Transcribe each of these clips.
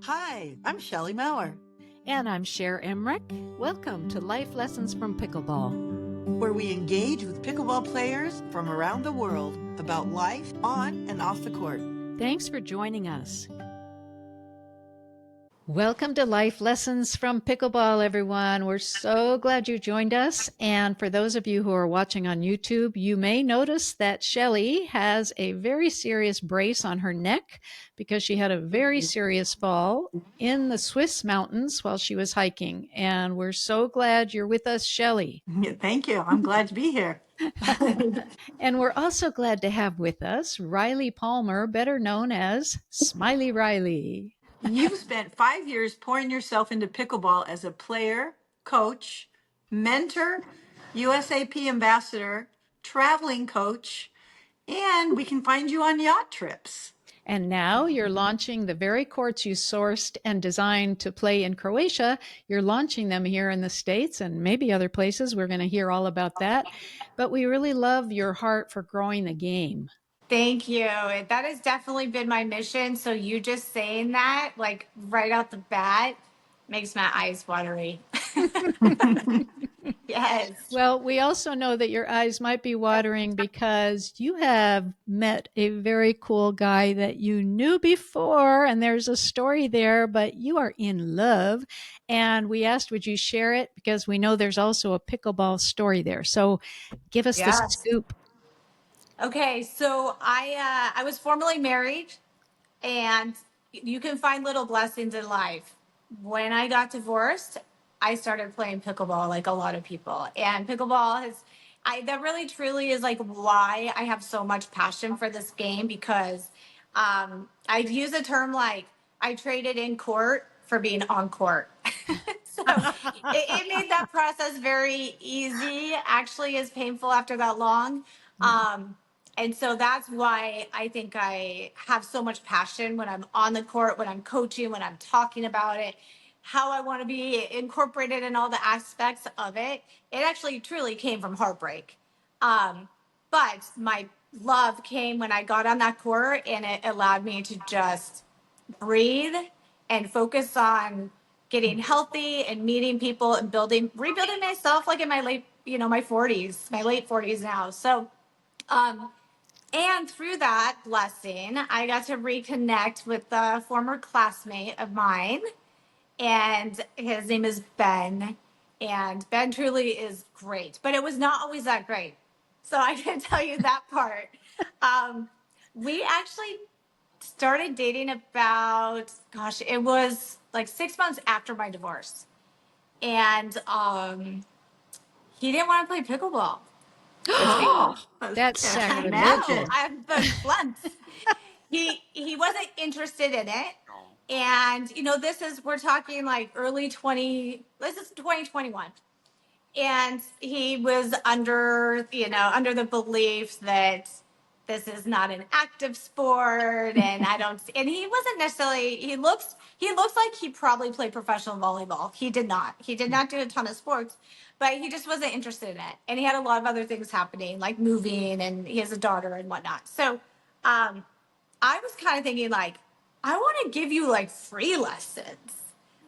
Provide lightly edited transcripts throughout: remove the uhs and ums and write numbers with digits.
Hi, I'm Shelley Maurer, And I'm Cher Emmerich. Welcome to Life Lessons from Pickleball. where we engage with pickleball players from around the world about life on and off the court. Thanks for joining us. Welcome to Life Lessons from Pickleball, everyone. We're so glad you joined us. And for those of you who are watching on YouTube, you may notice that Shelley has a very serious brace on her neck because she had a very serious fall in the Swiss mountains while she was hiking. And we're so glad you're with us, Shelley. Thank you. I'm glad to be here. And we're also glad to have with us Riley Palmer, better known as Smiley Riley. You've spent 5 years pouring yourself into pickleball as a player, coach, mentor, USAP ambassador, traveling coach, and we can find you on yacht trips. And now you're launching the very courts you sourced and designed to play in Croatia. You're launching them here in the States and maybe other places. We're going to hear all about that. But we really love your heart for growing the game. Thank you. That has definitely been my mission. So you just saying that, like right out the bat, makes my eyes watery. Yes. Well, we also know that your eyes might be watering because you have met a very cool guy that you knew before, and there's a story there, but you are in love. And we asked, would you share it? Because we know there's also a pickleball story there. So give us the Yes. scoop. Okay. So I was formerly married, and you can find little blessings in life. When I got divorced, I started playing pickleball like a lot of people. And pickleball that really truly is like why I have so much passion for this game because I use a term like I traded in court for being on court. So it made that process very easy, actually, as painful after that long. And so that's why I think I have so much passion when I'm on the court, when I'm coaching, when I'm talking about it, how I want to be incorporated in all the aspects of it. It actually truly came from heartbreak. But my love came when I got on that court and it allowed me to just breathe and focus on getting healthy and meeting people and rebuilding myself like in my my 40s, my late 40s now. So, and through that blessing, I got to reconnect with a former classmate of mine, and his name is Ben. And Ben truly is great, but it was not always that great. So I can tell you that part. We actually started dating about, gosh, it was like 6 months after my divorce. And he didn't want to play pickleball. Oh, That's I I sacrilegious. know. I've been blunt. He wasn't interested in it. And we're talking like this is 2021. And he was under the belief that this is not an active sport and he wasn't necessarily he looks like he probably played professional volleyball. He did not do a ton of sports, but he just wasn't interested in it, and he had a lot of other things happening like moving, and he has a daughter and whatnot. So I was kind of thinking like, I want to give you like free lessons.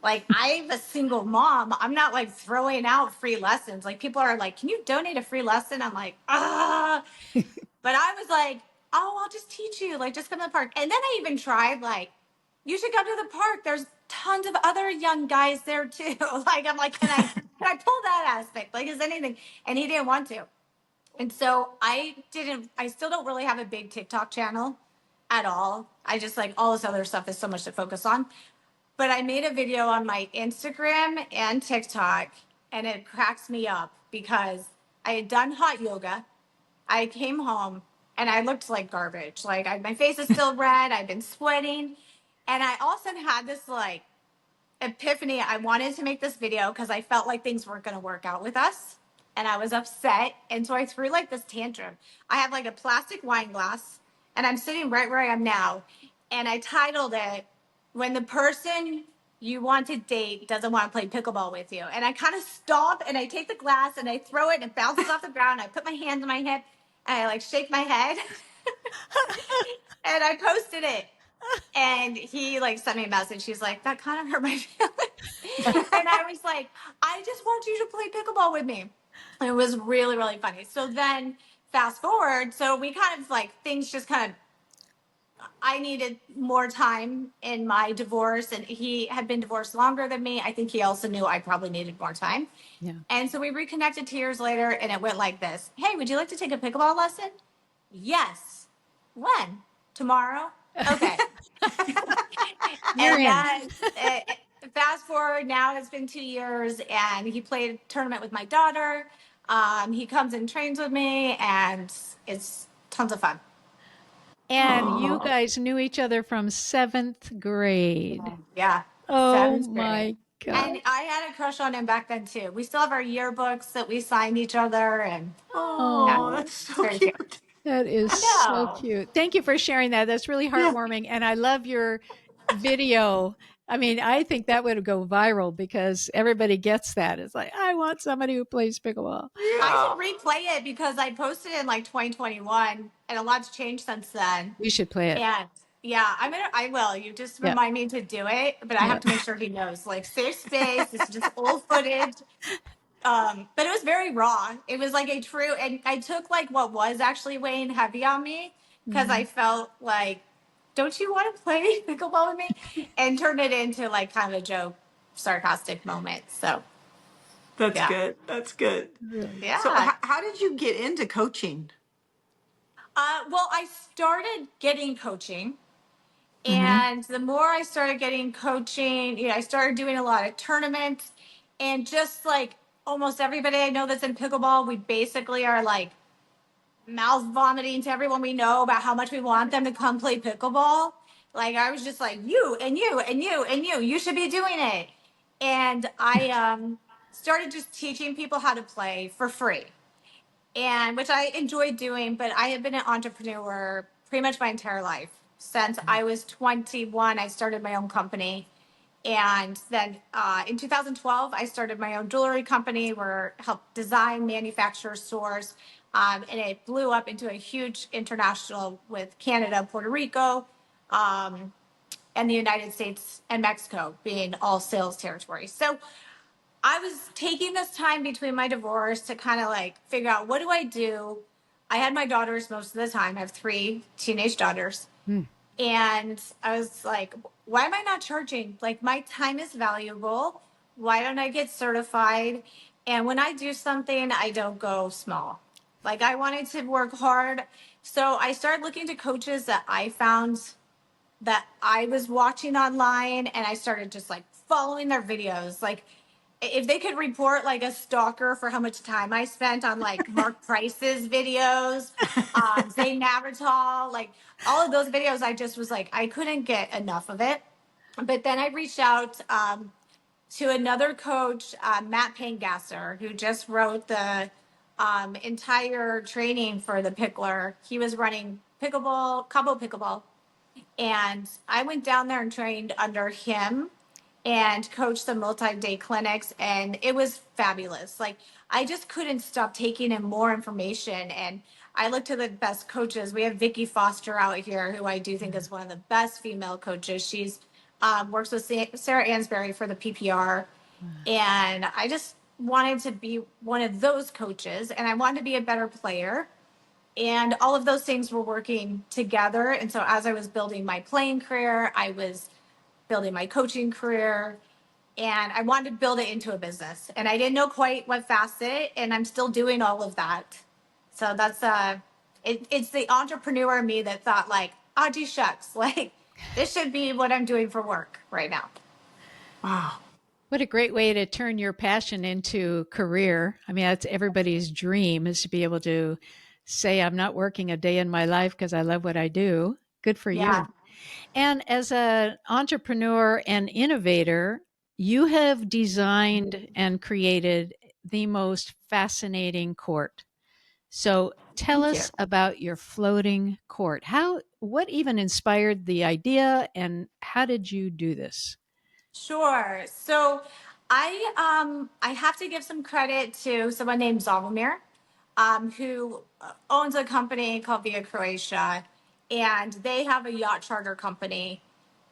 Like I'm a single mom. I'm not like throwing out free lessons. Like people are like, can you donate a free lesson? I'm like, ah. But I was like, oh, I'll just teach you. Like just come to the park. And then I even tried like, you should come to the park. There's tons of other young guys there too. Like I'm like, can I pull that aspect? Like is anything? And he didn't want to. And so I still don't really have a big TikTok channel at all. I just like all this other stuff is so much to focus on. But I made a video on my Instagram and TikTok, and it cracks me up because I had done hot yoga. I came home and I looked like garbage. Like my face is still red. I've been sweating. And I also had this like epiphany. I wanted to make this video because I felt like things weren't going to work out with us. And I was upset. And so I threw like this tantrum. I have like a plastic wine glass and I'm sitting right where I am now. And I titled it, When the Person You Want to Date Doesn't Want to Play Pickleball with You. And I kind of stomp and I take the glass and I throw it and it bounces off the ground. I put my hands on my hip and I like shake my head. And I posted it. And he like sent me a message. He's like, that kind of hurt my feelings. And I was like, I just want you to play pickleball with me. And it was really, really funny. So then fast forward, so we kind of like things just kind of I needed more time in my divorce, and he had been divorced longer than me. I think he also knew I probably needed more time. Yeah. And so we reconnected 2 years later, and it went like this. Hey, would you like to take a pickleball lesson? Yes. When? Tomorrow? Okay. You're And in. then fast forward, now it's been 2 years, and he played a tournament with my daughter. He comes and trains with me, and it's tons of fun. And you Oh, guys knew each other from seventh grade. Yeah, Oh seventh grade. my God. And I had a crush on him back then too. We still have our yearbooks that we signed each other, and yeah, oh, Oh, that's it's so very cute. cute. that is I so know. cute. Thank you for sharing that. That's really Yeah, heartwarming. And I love your video. I mean, I think that would go viral because everybody gets that. It's like, I want somebody who plays pickleball. I yeah. should replay it because I posted it in like 2021, and a lot's changed since then. We should play it. And yeah, I will. You just Yeah. remind me to do it, but I Yeah. have to make sure he knows. Like safe space. This is just old footage. But it was very raw. It was like a true, and I took like what was actually weighing heavy on me because I Mhm. felt like, don't you want to play pickleball with me? And turned it into like kind of a joke, sarcastic moment. So That's yeah, good. That's good. Really. So, yeah. how did you get into coaching? Well, I started getting coaching. Hmm. And the more I started getting coaching, I started doing a lot of tournaments. And just like almost everybody I know that's in pickleball, we basically are like mouth vomiting to everyone we know about how much we want them to come play pickleball. Like I was just like, you and you and you and you should be doing it. And I started just teaching people how to play for free, and which I enjoyed doing. But I have been an entrepreneur pretty much my entire life. Since I was 21, I started my own company. And then in 2012, I started my own jewelry company where I helped design, manufacture, source. And it blew up into a huge international with Canada, Puerto Rico, um, and the United States and Mexico being all sales territories. So I was taking this time between my divorce to kind of like figure out what do I do. I had my daughters most of the time. I have 3 teenage daughters. Mm. And I was like, why am I not charging? Like, my time is valuable. Why don't I get certified? And when I do something, I don't go small. Like, I wanted to work hard. So I started looking to coaches that I found that I was watching online, and I started just like following their videos. Like, if they could report like a stalker for how much time I spent on like Mark Price's videos, Zane Navratal, like all of those videos, I just was like, I couldn't get enough of it. But then I reached out to another coach, Matt Pangasser, who just wrote the entire training for the Pickler. He was running pickleball, combo pickleball, and I went down there and trained under him and coached the multi-day clinics, and it was fabulous. Like I just couldn't stop taking in more information, and I looked to the best coaches. We have Vicky Foster out here, who I do think is one of the best female coaches. She's works with Sarah Ansberry for the PPR, and I just wanted to be one of those coaches, and I wanted to be a better player, and all of those things were working together. And so as I was building my playing career, I was building my coaching career, and I wanted to build it into a business. And I didn't know quite what facet, and I'm still doing all of that. So that's it's the entrepreneur in me that thought like, oh gee shucks, like this should be what I'm doing for work right now. Wow. What a great way to turn your passion into career. I mean, that's everybody's dream is to be able to say, I'm not working a day in my life because I love what I do. Good for Yeah. you. And as an entrepreneur and innovator, you have designed and created the most fascinating court. So tell Thank you. us about your floating court. What even inspired the idea and how did you do this? Sure. So I have to give some credit to someone named Zavomir, who owns a company called Via Croatia. and they have a yacht charter company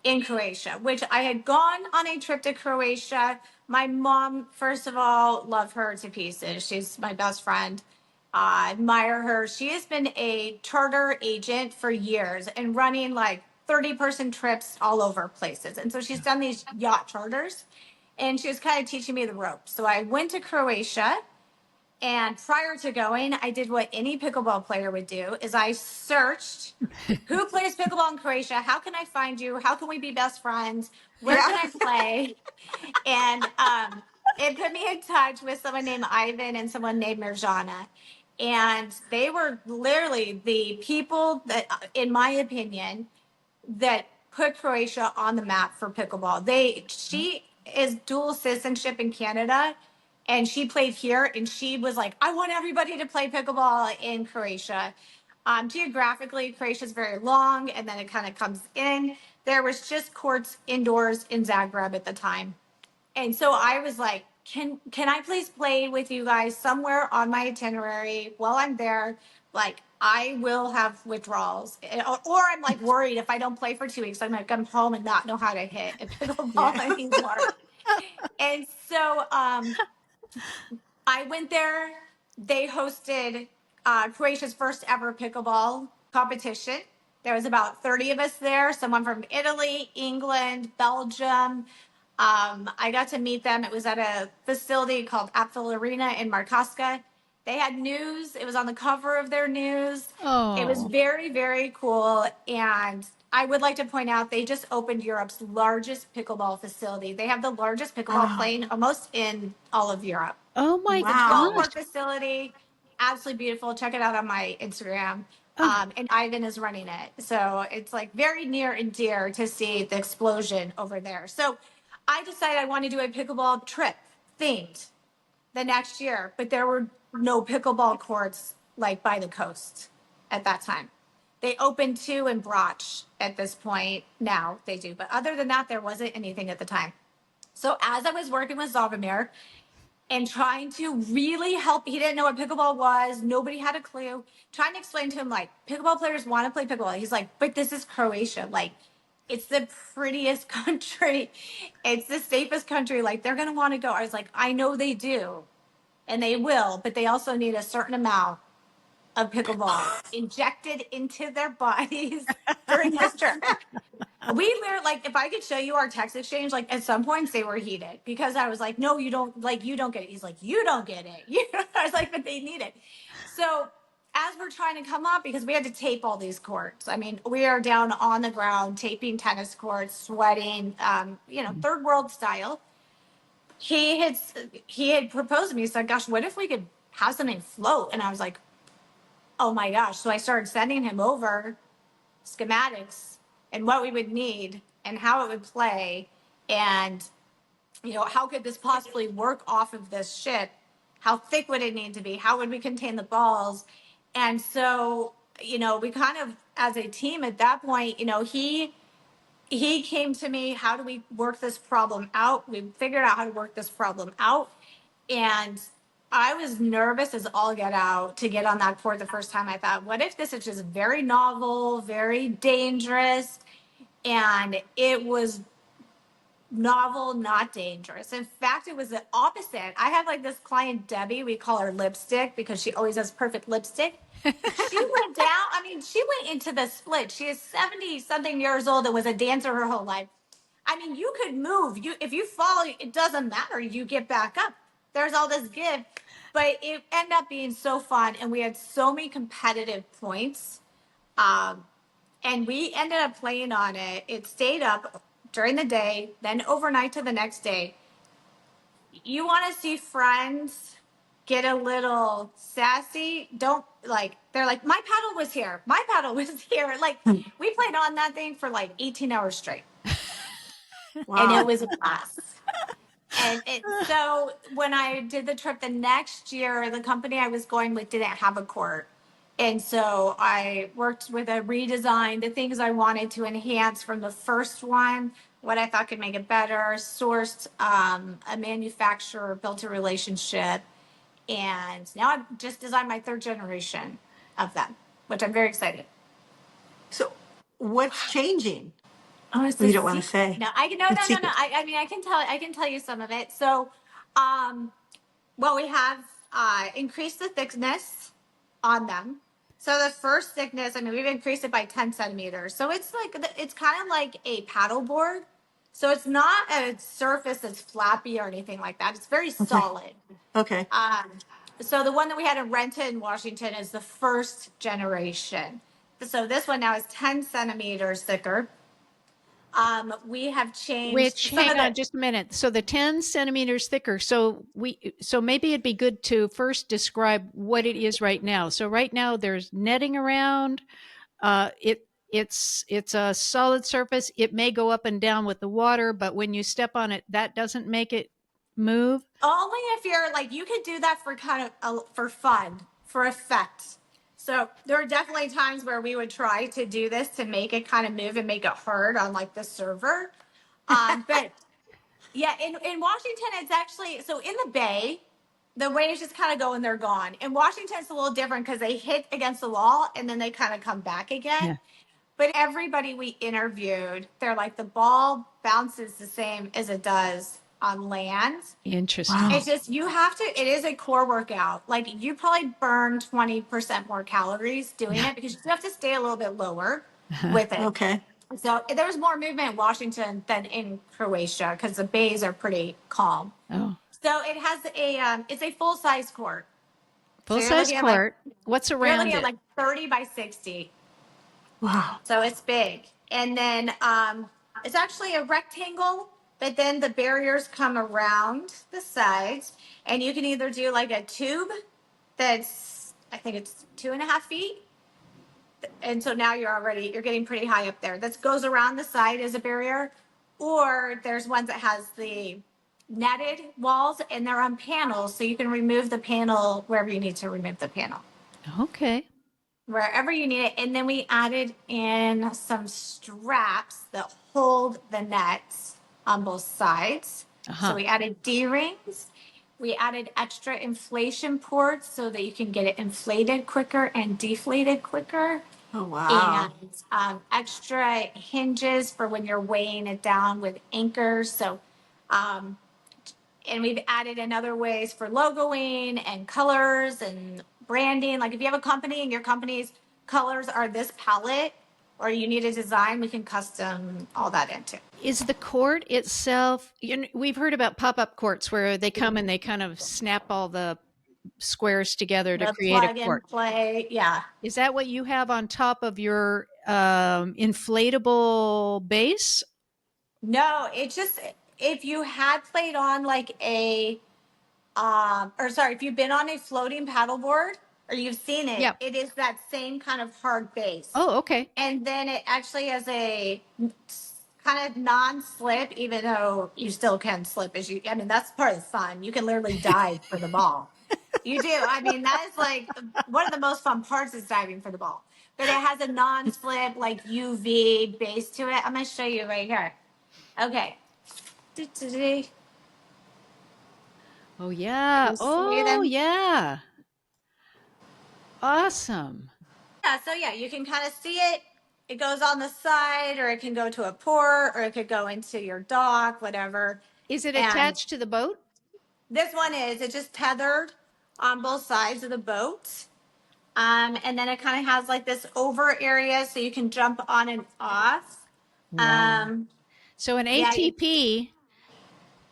in Croatia, which I had gone on a trip to Croatia. My mom, first of all, love her to pieces. She's my best friend. I admire her. She has been a charter agent for years and running like 30-person trips all over places. And so she's done these yacht charters and she was kind of teaching me the ropes. So I went to Croatia, and prior to going, I did what any pickleball player would do is I searched who plays pickleball in Croatia? How can I find you? How can we be best friends? Where can I play? And it put me in touch with someone named Ivan and someone named Mirjana. And they were literally the people that, in my opinion, that put Croatia on the map for pickleball. She is dual citizenship in Canada, and she played here, and she was like, I want everybody to play pickleball in Croatia. Geographically, Croatia is very long, and then it kind of comes in. There was just courts indoors in Zagreb at the time. And so I was like, can I please play with you guys somewhere on my itinerary while I'm there? Like, I will have withdrawals. Or I'm like worried if I don't play for 2 weeks, I'm going to come home and not know how to hit a pickleball anymore. And so I went there. They hosted Croatia's first ever pickleball competition. There was about 30 of us there, someone from Italy, England, Belgium. I got to meet them. It was at a facility called Apfel Arena in Markaska. They had news. It was on the cover of their news. It was very, very cool. And I would like to point out they just opened Europe's largest pickleball facility. They have the largest pickleball playing almost in all of Europe. Oh my It's a Wow. 12-court facility, absolutely beautiful. Check it out on my Instagram. And Ivan is running it. So it's like very near and dear to see the explosion over there. So I decided I want to do a pickleball trip themed the next year, but there were no pickleball courts like by the coast at that time. They opened 2 in Brach at this point. Now they do. But other than that, there wasn't anything at the time. So as I was working with Zavimir, and trying to really help. He didn't know what pickleball was. Nobody had a clue. Trying to explain to him, like, pickleball players want to play pickleball. He's like, but this is Croatia. Like, it's the prettiest country. It's the safest country. Like, they're going to want to go. I was like, I know they do. And they will, but they also need a certain amount of pickleball injected into their bodies during this trip. We literally, like, if I could show you our text exchange, like, at some points they were heated because I was like, no, you don't, like, you don't get it. He's like, you don't get it. I was like, but they need it. So as we're trying to come up, because we had to tape all these courts. I mean, we are down on the ground, taping tennis courts, sweating, third world style. He had proposed to me. He said, gosh, what if we could have something float? And I was like, oh my gosh. So I started sending him over schematics and what we would need and how it would play and how could this possibly work off of this ship, how thick would it need to be, how would we contain the balls. And so we kind of, as a team at that point, he came to me, how do we work this problem out? We figured out how to work this problem out. And I was nervous as all get out to get on that court the first time. I thought, what if this is just very novel, very dangerous? And it was novel, not dangerous. In fact, it was the opposite. I have like this client, Debbie, we call her lipstick because she always has perfect lipstick. She went down, she went into the split. She is 70 something years old and was a dancer her whole life. You could move. If you fall, it doesn't matter. You get back up. There's all this give. But it ended up being so fun. And we had so many competitive points. And we ended up playing on it. It stayed up during the day, then overnight to the next day. You want to see friends get a little sassy? They're like, my paddle was here. My paddle was here. Like, we played on that thing for like 18 hours straight. Wow. And it was a blast. So when I did the trip the next year, the company I was going with didn't have a court. And so I worked with a redesign, the things I wanted to enhance from the first one, what I thought could make it better, sourced a manufacturer, built a relationship. And now I've just designed my 3rd generation of them, which I'm very excited. So what's changing? Oh, it's You a don't want to secret. say. No, I can no It's no no no. secret. I mean I can tell you some of it. So, well, we have increased the thickness on them. So the first thickness, I mean, we've increased it by 10 centimeters. So it's like it's kind of like a paddle board. So it's not a surface that's flappy or anything like that. It's very Okay. solid. Okay. So the one that we had in Renton, Washington, is the first generation. So this one now is 10 centimeters thicker. We have changed Which, some of hang on the. just a minute. So the 10 centimeters thicker. So maybe it'd be good to first describe what it is right now. So right now there's netting around. It's a solid surface. It may go up and down with the water, but when you step on it, that doesn't make it move. Only if you're like, you could do that for kind of for fun, for effect. So there are definitely times where we would try to do this to make it kind of move and make it hard on like the server. But yeah, in Washington, it's actually, so in the Bay, the waves just kind of go and they're gone. In Washington, it's a little different because they hit against the wall and then they kind of come back again. Yeah. But everybody we interviewed, they're like, the ball bounces the same as it does on land. Interesting. Wow. It's just, you have to, it is a core workout. Like, you probably burn 20% more calories doing it because you have to stay a little bit lower with it. Okay. So there's more movement in Washington than in Croatia because the bays are pretty calm. Oh, So it has it's a full size court. So full size court. What's you're around looking at it? like 30 by 60. Wow. So it's big. And then it's actually a rectangle, but then the barriers come around the sides. And you can either do like a tube that's, I think it's 2.5 feet. And so now you're getting pretty high up there. That goes around the side as a barrier. Or there's ones that has the netted walls and they're on panels. So you can remove the panel wherever you need to remove the panel, Okay. wherever you need it. And then we added in some straps that hold the nets on both sides. Uh-huh. So we added D-rings. We added extra inflation ports so that you can get it inflated quicker and deflated quicker. Oh, wow. And extra hinges for when you're weighing it down with anchors. So, and we've added in other ways for logoing and colors and branding. Like if you have a company and your company's colors are this palette or you need a design, we can custom all that into. Is the court itself, we've heard about pop-up courts where they come and they kind of snap all the squares together to The create a plug and court. play. Yeah. Is that what you have on top of your inflatable base? No, it's just, if you had played on like if you've been on a floating paddleboard or you've seen it, Yeah. it is that same kind of hard base. Oh, okay. And then it actually has a kind of non-slip, even though you still can slip I mean, that's part of the fun. You can literally dive for the ball. You do. I mean, that is like one of the most fun parts is diving for the ball. But it has a non-slip, like UV base to it. I'm going to show you right here. Okay. Oh, yeah. You see Oh, them? yeah. Awesome. Yeah, so yeah, you can kind of see it. It goes on the side, or it can go to a port, or it could go into your dock, whatever. Is it And attached to the boat? this one is, it's just tethered on both sides of the boat. And then it kind of has like this over area so you can jump on and off. Wow. So an Yeah, ATP,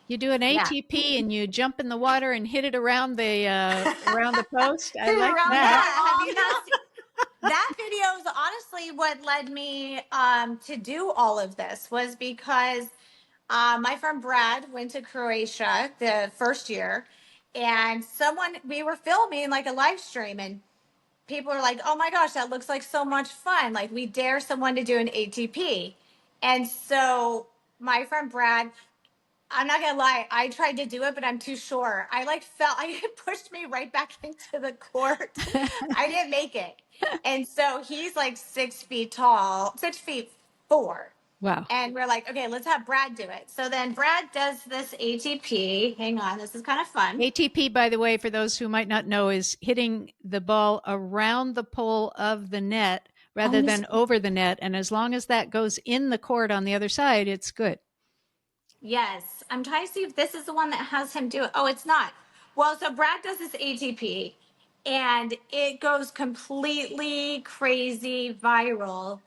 you do an yeah. ATP and you jump in the water and hit it around the post. I like Around that. Have you not seen that video? Is honestly what led me to do all of this was because my friend Brad went to Croatia the first year, and we were filming like a live stream, and people are like, "Oh my gosh, that looks like so much fun!" Like we dare someone to do an ATP, and so my friend Brad, I'm not gonna lie, I tried to do it, but I'm too short. I like it pushed me right back into the court. I didn't make it. And so he's like 6 feet tall, 6'4". Wow. And we're like, okay, let's have Brad do it. So then Brad does this ATP. Hang on, this is kind of fun. ATP, by the way, for those who might not know, is hitting the ball around the pole of the net rather than over the net. And as long as that goes in the court on the other side, it's good. Yes. I'm trying to see if this is the one that has him do it. Oh, it's not. Well, so Brad does this ATP and it goes completely crazy viral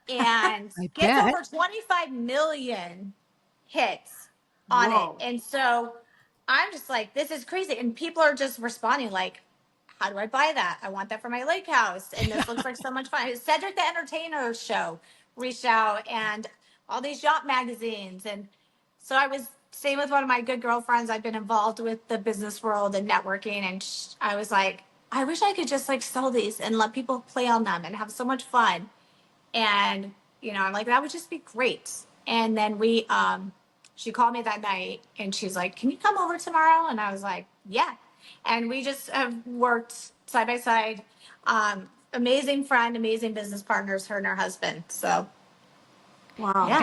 and I gets bet. over 25 million hits on it. Whoa. And so I'm just like, this is crazy. And people are just responding like, how do I buy that? I want that for my lake house. And this looks like so much fun. Cedric the Entertainer show reached out and all these yacht magazines. And so I was staying with one of my good girlfriends. I've been involved with the business world and networking. And I was like, I wish I could just like sell these and let people play on them and have so much fun. And, I'm like, that would just be great. And then she called me that night and she's like, can you come over tomorrow? And I was like, yeah. And we just have worked side by side. Amazing friend, amazing business partners, her and her husband. So, Wow. yeah.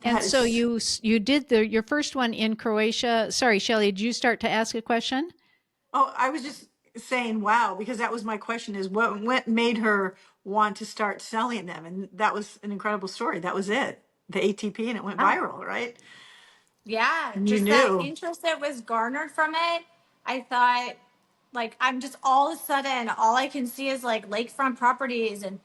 And That so is, you did your first one in Croatia. Sorry, Shelley, did you start to ask a question? oh, I was just saying, wow, because that was my question is what made her want to start selling them? And that was an incredible story. That was it. The ATP and it went Oh, viral, right? yeah. And you Just that knew. interest that was garnered from it. I thought, like, I'm just all of a sudden, all I can see is like lakefront properties. And,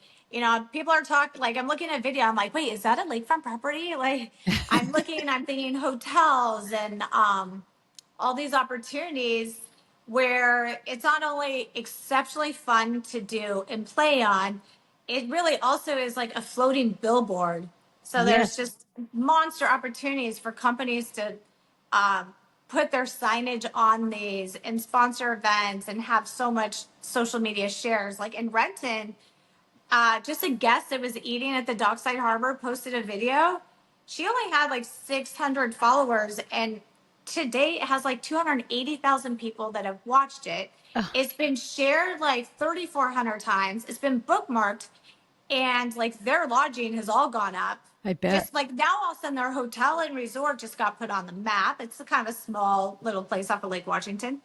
people are talking, like, I'm looking at video. I'm like, wait, is that a lakefront property? Like, I'm thinking hotels and all these opportunities where it's not only exceptionally fun to do and play on, it really also is like a floating billboard. So there's Yes. just monster opportunities for companies to um, put their signage on these and sponsor events and have so much social media shares. Like in Renton, just a guest that was eating at the Dockside Harbor posted a video. She only had like 600 followers, and to date, it has like 280,000 people that have watched it. Oh, It's been shared like 3,400 times. It's been bookmarked, and like their lodging has all gone up. I bet. Just like now, all of a sudden, their hotel and resort just got put on the map. It's a kind of a small little place off of Lake Washington.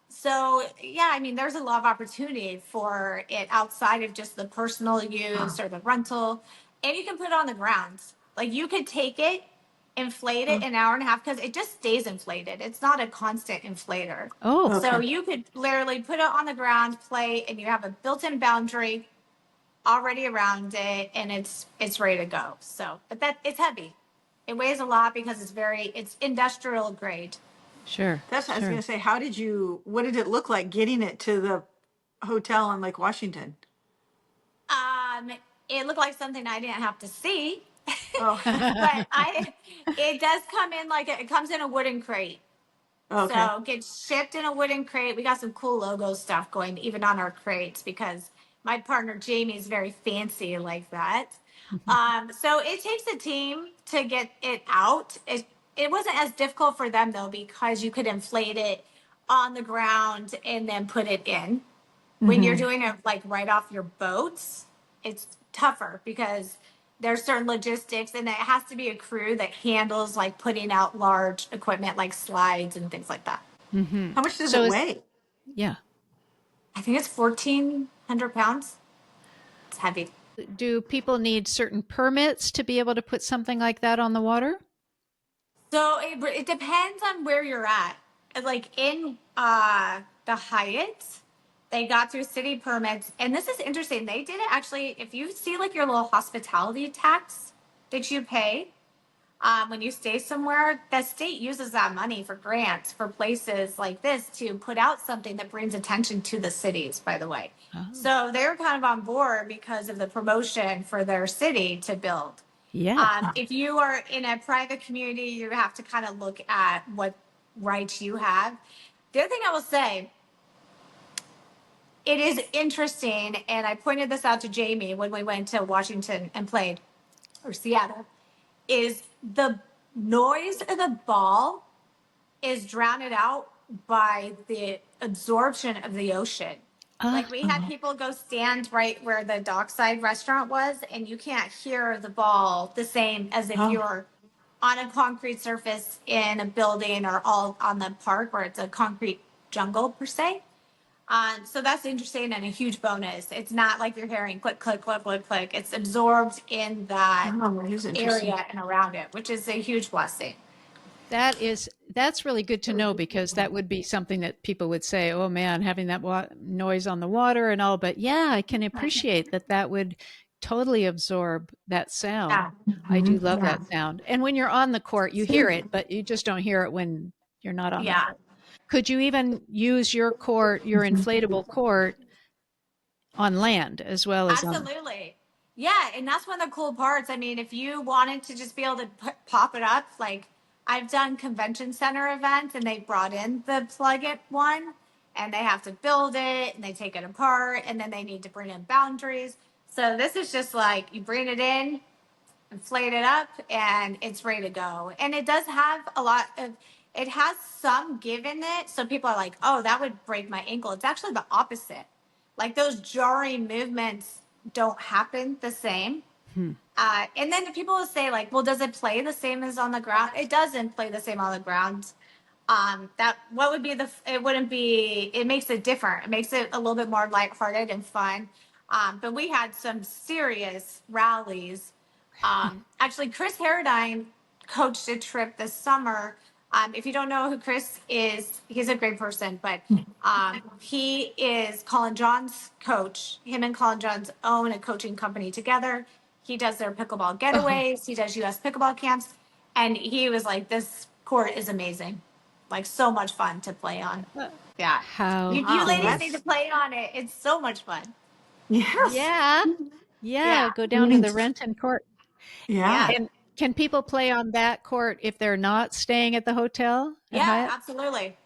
So yeah, I mean, there's a lot of opportunity for it outside of just the personal use or the rental, and you can put it on the ground. Like you could take it, inflate it an hour and a half because it just stays inflated. It's not a constant inflator. Oh, So Okay. you could literally put it on the ground, play, and you have a built-in boundary already around it, and it's ready to go. So, but that it's heavy. It weighs a lot because it's industrial grade. sure, That's what I was going sure. to say. What did it look like getting it to the hotel in Lake Washington? Um, it looked like something I didn't have to see, Oh, but it does come in like it comes in a wooden crate. okay. So gets shipped in a wooden crate. We got some cool logo stuff going even on our crates because my partner Jamie is very fancy like that. So it takes a team to get it out. It wasn't as difficult for them though because you could inflate it on the ground and then put it in. When you're Hmm. doing it like right off your boats, it's tougher because there's certain logistics and it has to be a crew that handles like putting out large equipment like slides and things like that. Hmm. How much does So it is weigh? yeah. I think it's 1,400 pounds. It's heavy. Do people need certain permits to be able to put something like that on the water? So it depends on where you're at. Like in the Hyatt, they got through city permits, and this is interesting. They did it actually. If you see like your little hospitality tax that you pay, when you stay somewhere, the state uses that money for grants for places like this to put out something that brings attention to the cities, by the way. Oh, So they're kind of on board because of the promotion for their city to build. yeah. If you are in a private community, you have to kind of look at what rights you have. The other thing I will say, it is interesting, and I pointed this out to Jamie when we went to Washington and played, or Seattle, is the noise of the ball is drowned out by the absorption of the ocean. Like we had Oh, people go stand right where the dockside restaurant was, and you can't hear the ball the same as if Oh, you're on a concrete surface in a building or all on the park where it's a concrete jungle per se. So that's interesting and a huge bonus. It's not like you're hearing click, click, click, click, click. It's absorbed in that Oh, it is interesting. area and around it, which is a huge blessing. That's really good to know, because that would be something that people would say, "Oh man, having that noise on the water and all." But yeah, I can appreciate that that would totally absorb that sound. Yeah. I do Mhm. love Yeah. that sound. And when you're on the court, you hear it, but you just don't hear it when you're not on the Yeah. court. Could you even use your court, your inflatable court, on land as well as on? Absolutely. Yeah, and that's one of the cool parts. I mean, if you wanted to just be able to pop it up, like I've done convention center events and they brought in the plug-it one and they have to build it and they take it apart and then they need to bring in boundaries. So this is just like you bring it in, inflate it up, and it's ready to go. And it does have a lot of, it has some give in it. So people are like, oh, that would break my ankle. It's actually the opposite. Like those jarring movements don't happen the same. Hmm. And then people will say, like, well, does it play the same as on the ground? It doesn't play the same on the ground. That what would be the, it wouldn't be, it makes it different. It makes it a little bit more lighthearted and fun. But we had some serious rallies. Actually, Chris Harradine coached a trip this summer. If you don't know who Chris is, he's a great person, but he is Colin John's coach. Him and Colin John's own a coaching company together. He does their pickleball Oh, getaways. He does US pickleball camps. And he was like, this court is amazing. Like so much fun to play on. Yeah. how You Wow, ladies need to cool. that's play on it. It's so much fun. yes. Yeah. Yeah, Yeah. go down to the Neat. Renton court. Yeah. Yeah. And can people play on that court if they're not staying at the hotel at Yeah, Hyatt? absolutely.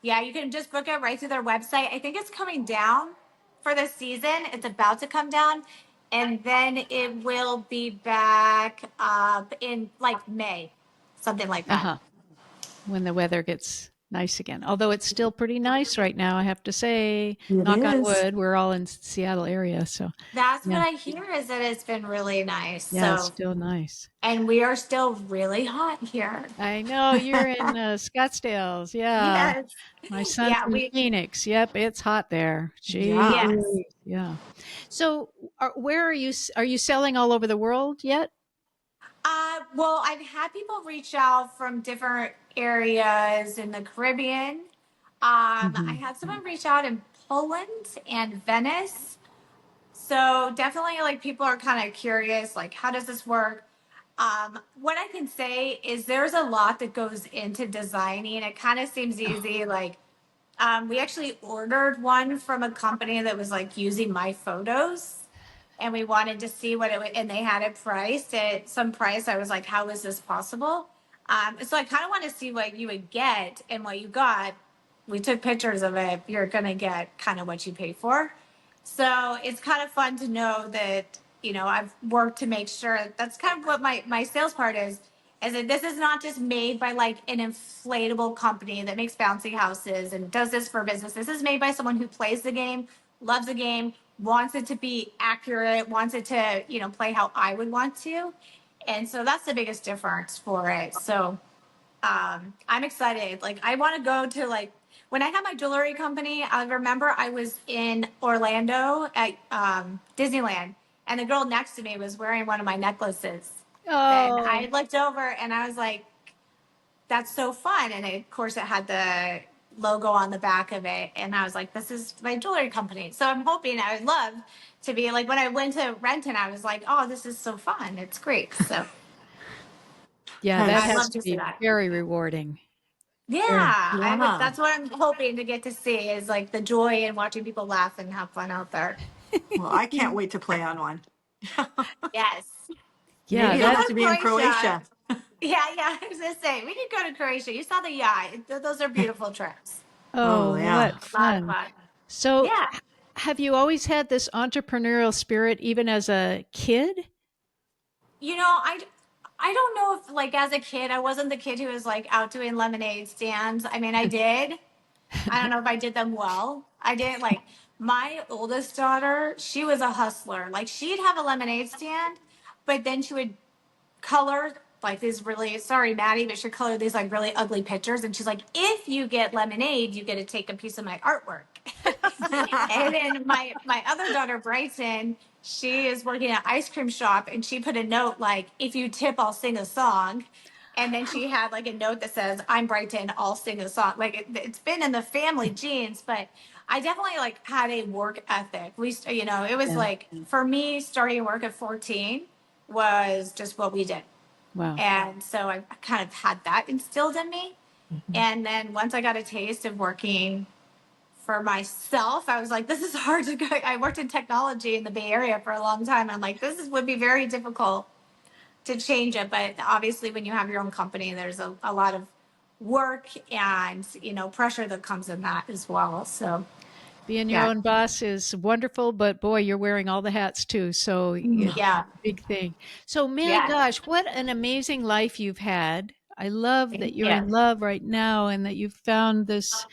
Yeah, you can just book it right through their website. I think it's coming down for the season. It's about to come down. And then it will be back up in like May, something like that. Uh-huh. When the weather gets nice again. Although it's still pretty nice right now, I have to say, It knock on is. wood, we're all in Seattle area, so That's what yeah. I hear is that it's been really nice. Yeah, it's So, still nice. and we are still really hot here. I know you're in Scottsdale. Yeah. Yes. My son's Yeah, in we, Phoenix. Yep, it's hot there. Gee, Yeah. yes. yeah. So, where are you? Are you selling all over the world yet? Well, I've had people reach out from different areas in the Caribbean. I Mhm. had someone reach out in Poland and Venice. So definitely like people are kind of curious, like, how does this work? What I can say is there's a lot that goes into designing. It kind of seems easy. Like, we actually ordered one from a company that was like using my photos and we wanted to see what it would, and they had it priced at some price. I was like, how is this possible? So I kind of want to see what you would get, and what you got. We took pictures of it. You're going to get kind of what you pay for. So it's kind of fun to know that, I've worked to make sure that's kind of what my sales part is that this is not just made by like an inflatable company that makes bouncy houses and does this for business. This is made by someone who plays the game, loves the game, wants it to be accurate, wants it to, play how I would want to. And so that's the biggest difference for it. So I'm excited. Like I want to go to like when I had my jewelry company, I remember I was in Orlando at Disneyland and the girl next to me was wearing one of my necklaces. And I Oh, looked over and I was like, that's so fun. And of course, it had the logo on the back of it. And I was like, this is my jewelry company. So I'm hoping I would love to be like when I went to Renton, I was like, oh, this is so fun. It's great. So yeah, that I'd Nice. has love to to see be that. very rewarding. Yeah, Very. I would. Yeah. That's what I'm hoping to get to see is like the joy in watching people laugh and have fun out there. Well, I can't wait to play on one. Yes. Yeah, We Maybe could it'll go have that to to be in Croatia. Croatia. Yeah. I was gonna say we could go to Croatia. You saw the yacht. Those are beautiful trips. Oh, oh, yeah. what A lot of fun. fun. So, Yeah. have you always had this entrepreneurial spirit even as a kid? I don't know if like as a kid I wasn't the kid who was like out doing lemonade stands. I mean, I did. I don't know if I did them well. I did like my oldest daughter, she was a hustler. Like she'd have a lemonade stand, but then she would color like these really sorry Maddie, but she'd color these like really ugly pictures. And she's like, if you get lemonade, you get to take a piece of my artwork. And then my other daughter, Bryson, she is working at an ice cream shop, and she put a note like, "If you tip, I'll sing a song." And then she had like a note that says, "I'm Brighton, I'll sing a song." Like it's been in the family genes, but I definitely like had a work ethic. At least, you know, it was Yeah. like for me, starting work at 14 was just what we did. Wow. And so I kind of had that instilled in me. And then once I got a taste of working for myself, I was like, this is hard to go. I worked in technology in the Bay Area for a long time. I'm like, would be very difficult to change it. But obviously, when you have your own company, there's a lot of work and, you know, pressure that comes in that as well. So, Being your yeah. own boss is wonderful, but boy, you're wearing all the hats too. So Yeah. big thing. So my Yeah. gosh, what an amazing life you've had. I love that you're Yeah. in love right now and that you've found this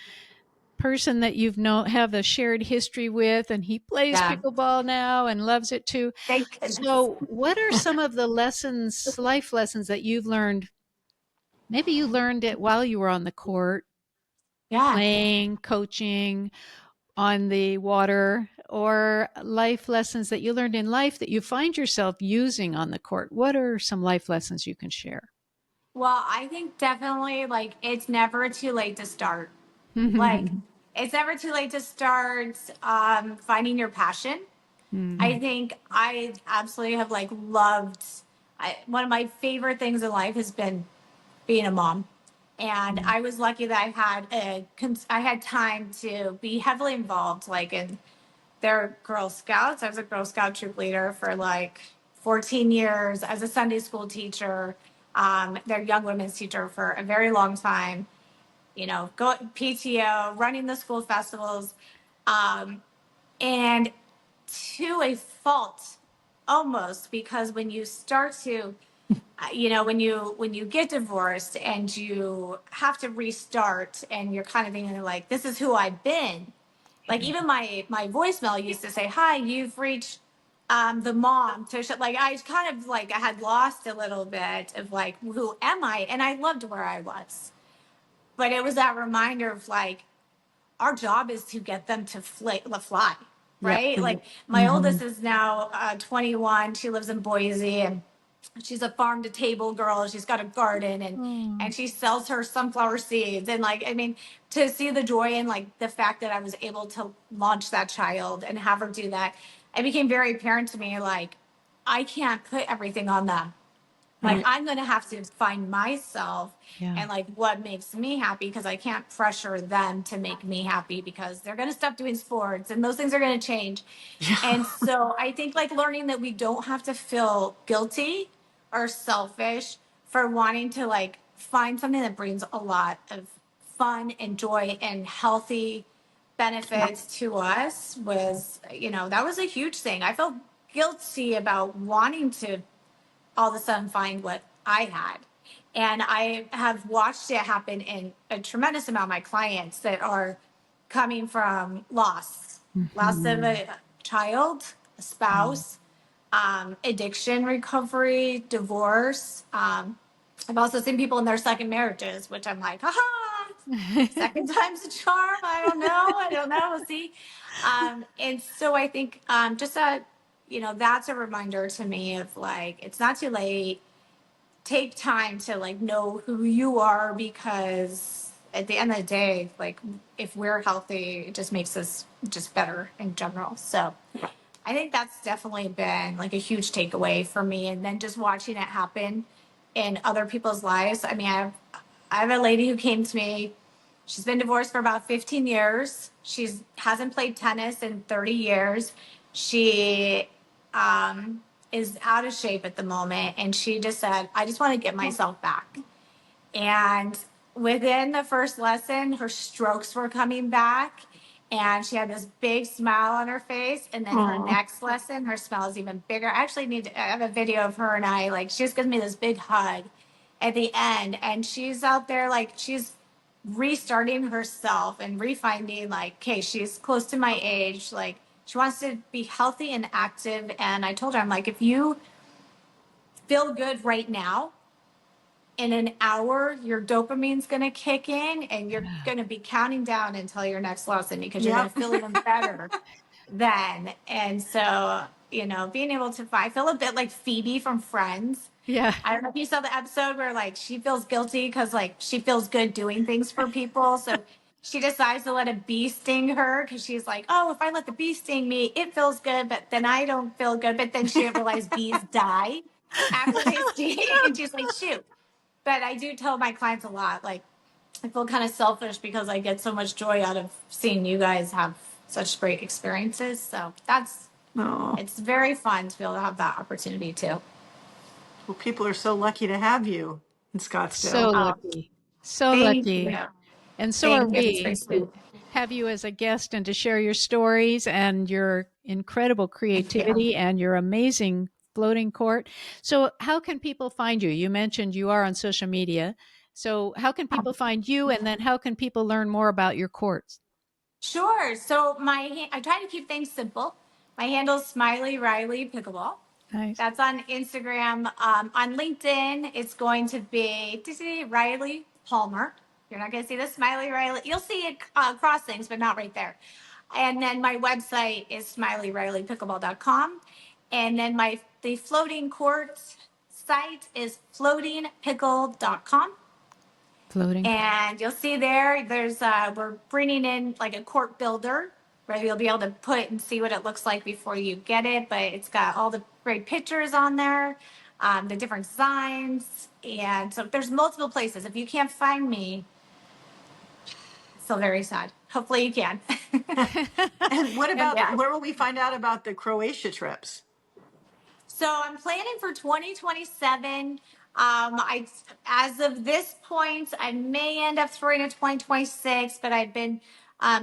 person that you've known have a shared history with, and he plays Yeah. pickleball now and loves it too. Thank goodness. So what are some of the lessons, life lessons that you've learned? Maybe you learned it while you were on the court, Yeah. playing, coaching, on the water, or life lessons that you learned in life that you find yourself using on the court. What are some life lessons you can share? Well, I think definitely like it's never too late to start. Like Mhm. it's never too late to start finding your passion. I think I absolutely have like loved one of my favorite things in life has been being a mom. And I was lucky that I had time to be heavily involved like in their Girl Scouts. I was a Girl Scout troop leader for like 14 years as a Sunday school teacher, their young women's teacher for a very long time, you know, go PTO, running the school festivals. Um, and to a fault almost, because when you start to you know, when you get divorced and you have to restart and you're kind of thinking like, this is who I've been. Like even my voicemail used to say, "Hi, you've reached the mom to like I kind of like I had lost a little bit of like who am I, and I loved where I was, but it was that reminder of like our job is to get them to fly, Yep. right? Like my oldest is now 21. She lives in Boise, and she's a farm to table girl. She's got a garden, Oh, and she sells her sunflower seeds. And like, I mean, to see the joy in like the fact that I was able to launch that child and have her do that, it became very apparent to me like I can't put everything on them. Like right. I'm going to have to find myself Yeah. and like what makes me happy, because I can't pressure them to make me happy because they're going to stop doing sports and those things are going to change. And so I think like learning that we don't have to feel guilty or selfish for wanting to like find something that brings a lot of fun and joy and healthy benefits to us was, you know, that was a huge thing. I felt guilty about wanting to all of a sudden find what I had. And I have watched it happen in a tremendous amount of my clients that are coming from loss of a child, a spouse, addiction recovery, divorce. I've also seen people in their second marriages, which I'm like, haha, second time's a charm. I don't know. We'll see. And so I think just that, you know, that's a reminder to me of like, it's not too late. Take time to like know who you are, because at the end of the day, like if we're healthy, it just makes us just better in general. So I think that's definitely been like a huge takeaway for me. And then just watching it happen in other people's lives. I mean, I have a lady who came to me. She's been divorced for about 15 years. She's hasn't played tennis in 30 years. She is out of shape at the moment. And she just said, I just want to get myself back. And within the first lesson, her strokes were coming back and she had this big smile on her face. And then her next lesson, her smile is even bigger. I actually I have a video of her and I, like, she just gives me this big hug at the end. And she's out there, like, she's restarting herself and refinding, like, okay, she's close to my age. Like, she wants to be healthy and active. And I told her, I'm like, if you feel good right now, in an hour, your dopamine's going to kick in and you're going to be counting down until your next lesson because you're going to feel even better then. And so, being able to, I feel a bit like Phoebe from Friends. Yeah. I don't know if you saw the episode where like she feels guilty because like she feels good doing things for people. So she decides to let a bee sting her because she's like, oh, if I let the bee sting me, it feels good, but then I don't feel good. But then she didn't realize bees die after they sting. And she's like, shoot. But I do tell my clients a lot, like, I feel kind of selfish because I get so much joy out of seeing you guys have such great experiences. So it's very fun to be able to have that opportunity too. Well, people are so lucky to have you in So Scottsdale. lucky. So Thank lucky. you. And so are Thank you. It's very we sweet. to have you as a guest and to share your stories and your incredible creativity and your amazing floating court. So how can people find you? You mentioned you are on social media. So how can people find you, and then how can people learn more about your courts? Sure. So I try to keep things simple. My handle's Smiley Riley Pickleball. Nice. That's on Instagram. On LinkedIn, it's going to be Riley Palmer. You're not going to see the Smiley Riley. You'll see it cross things, but not right there. And then my website is smileyrileypickleball.com. And then the floating court site is floatingpickle.com. Floating. And you'll see there's we're bringing in like a court builder where you'll be able to put and see what it looks like before you get it. But it's got all the great pictures on there, the different designs. And so there's multiple places. If you can't find me, so very sad. Hopefully you can. And what about, Yeah. where will we find out about the Croatia trips? So I'm planning for 2027. As of this point, I may end up throwing a 2026, but I've been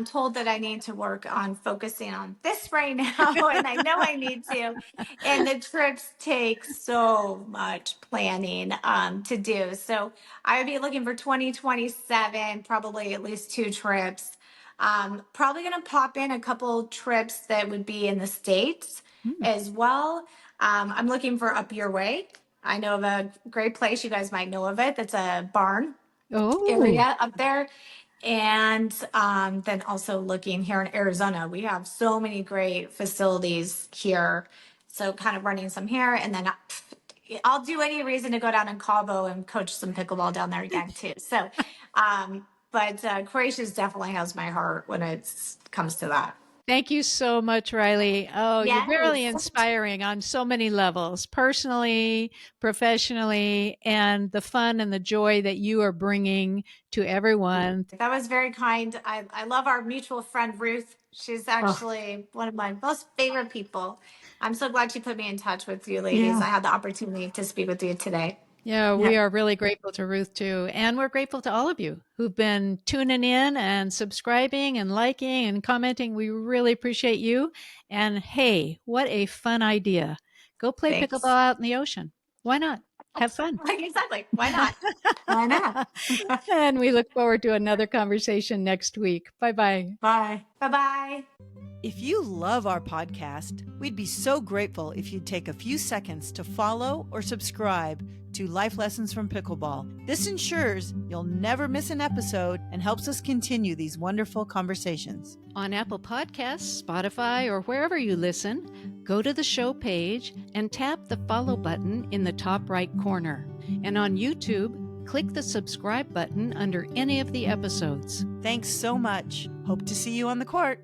told that I need to work on focusing on this right now, and I know I need to. And the trips take so much planning to do. So I would be looking for 2027, probably at least 2 trips. Probably going to pop in a couple trips that would be in the States as well. I'm looking for Up Your Way. I know of a great place. You guys might know of it. That's a barn area up there. And then also looking here in Arizona. We have so many great facilities here. So kind of running some here. And then I'll do any reason to go down in Cabo and coach some pickleball down there again too. So, but Croatia definitely has my heart when it comes to that. Thank you so much, Riley. Oh, you're really Yes. inspiring on so many levels, personally, professionally, and the fun and the joy that you are bringing to everyone. That was very kind. I love our mutual friend, Ruth. She's actually one of my most favorite people. I'm so glad she put me in touch with you ladies. Yeah. I had the opportunity to speak with you today. Yeah, we are really grateful to Ruth too. And we're grateful to all of you who've been tuning in and subscribing and liking and commenting. We really appreciate you. And hey, what a fun idea. Go play Thanks. pickleball out in the ocean. Why not? Have fun. Exactly. Why not? Why not? And we look forward to another conversation next week. Bye-bye. Bye. Bye-bye. If you love our podcast, we'd be so grateful if you'd take a few seconds to follow or subscribe to Life Lessons from Pickleball. This ensures you'll never miss an episode and helps us continue these wonderful conversations. On Apple Podcasts, Spotify, or wherever you listen, go to the show page and tap the follow button in the top right corner. And on YouTube, click the subscribe button under any of the episodes. Thanks so much. Hope to see you on the court.